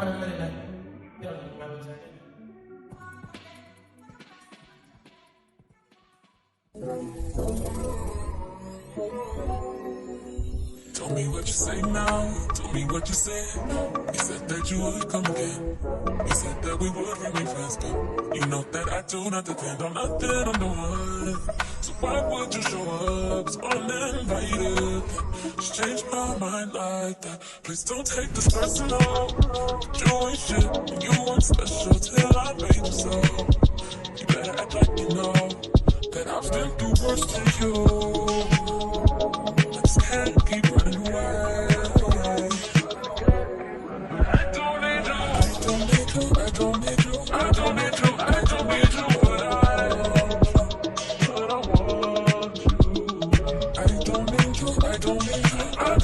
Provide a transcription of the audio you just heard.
Tell me what you say now, tell me what you said. You said that you would come again. You said that we would remain friends, but you know that I do not depend on nothing or no one. So why would you show up so uninvited? Just change my mind like that. Please don't take this personal. You ain't shit, and you weren't special till I made you so. You better act like you know that I've been through worse than you. I just can't keep running away. I don't need you, I don't need you, I don't need you, I don't need you, I don't need you, but I want you. I don't need you, I don't need you, I